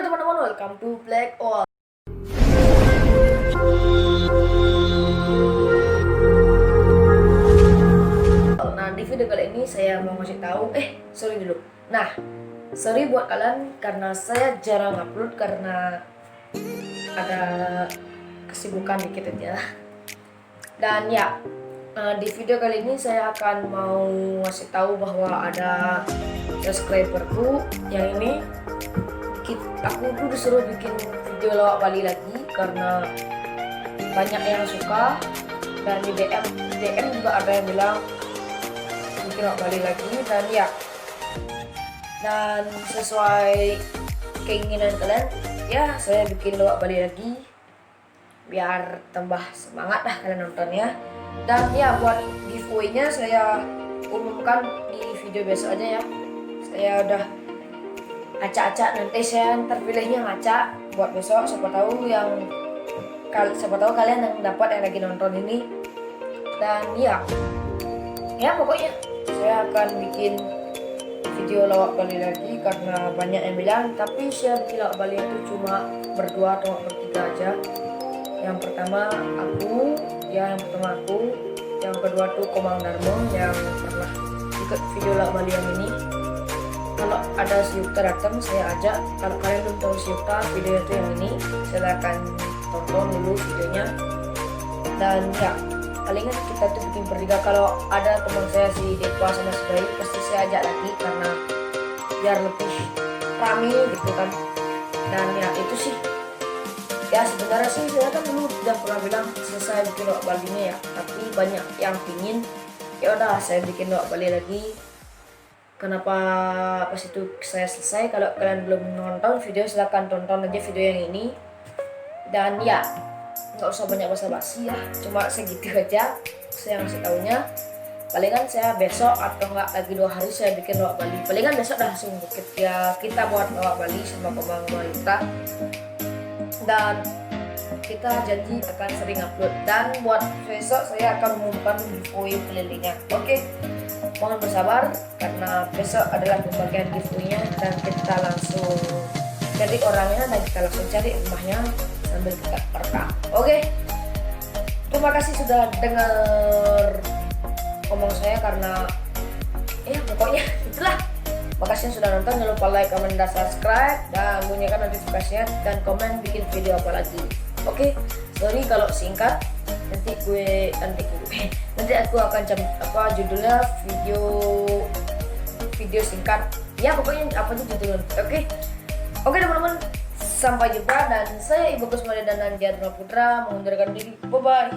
teman-teman, welcome to Black Owl. Nah, di video kali ini saya mau ngasih tahu, sorry dulu. Nah, sorry buat kalian karena saya jarang upload karena ada kesibukan dikit aja. Dan ya, di video kali ini saya akan mau ngasih tahu bahwa ada subscriberku yang ini aku tuh disuruh bikin video lawak Bali lagi karena banyak yang suka, dan di DM juga ada yang bilang bikin lawak Bali lagi. Dan ya, dan sesuai keinginan kalian ya, saya bikin lawak Bali lagi biar tambah semangat lah kalian nontonnya. Dan ya, buat giveaway-nya saya umumkan di video besok aja ya. Saya udah acak-acak, nanti saya terpilihnya ngacak buat besok. Siapa tahu kalian yang dapat yang lagi nonton ini. Dan ya pokoknya saya akan bikin video lawak Bali lagi karena banyak yang bilang. Tapi saya bikin lawak Bali itu cuma berdua atau bertiga aja. Yang pertama aku, yang kedua tuh Komang Darmo yang pernah ikut video lawak Bali yang ini. Kalau ada si Yukta datang saya ajak. Kalau kalian belum tahu si Yukta, video itu yang ini, silahkan tonton dulu videonya. Dan ya, palingan kita tuh bikin bertiga. Kalau ada teman saya si Depa sama si Bayi, pasti saya ajak lagi karena biar lebih rame gitu kan. Dan ya itu sih. Ya sebenarnya sih saya kan dulu udah pernah bilang selesai bikin lawak Balinya ya, tapi banyak yang pingin. Ya udah, saya bikin lawak Bali lagi. Kenapa pas itu saya selesai? Kalau kalian belum nonton video, silahkan tonton aja video yang ini. Dan ya, nggak usah banyak basa-basi ya, cuma segitu aja saya ngasih taunya. Palingan saya besok atau nggak lagi 2 hari saya bikin lawak Bali. Palingan besok dah langsung kita buat lawak Bali sama Komang Wanita. Dan kita janji akan sering upload. Dan buat besok saya akan mengumumkan giveaway kelilingnya. Oke, mohon bersabar karena besok adalah pembagian giveaway-nya, dan kita langsung cari orangnya dan kita langsung cari rumahnya sambil kita rekam. Oke, terima kasih sudah dengar ngomong saya karena pokoknya itulah. Makasih yang sudah nonton. Jangan lupa like, comment, dan subscribe, dan bunyikan notifikasinya, dan komen bikin video apa lagi. Oke, sorry kalau singkat. Nanti aku akan judulnya video singkat. Ya pokoknya apa tuh judulnya. Oke teman-teman, sampai jumpa. Dan saya Ibu Kusmali dan Nandia Putra mengundurkan diri. Bye bye.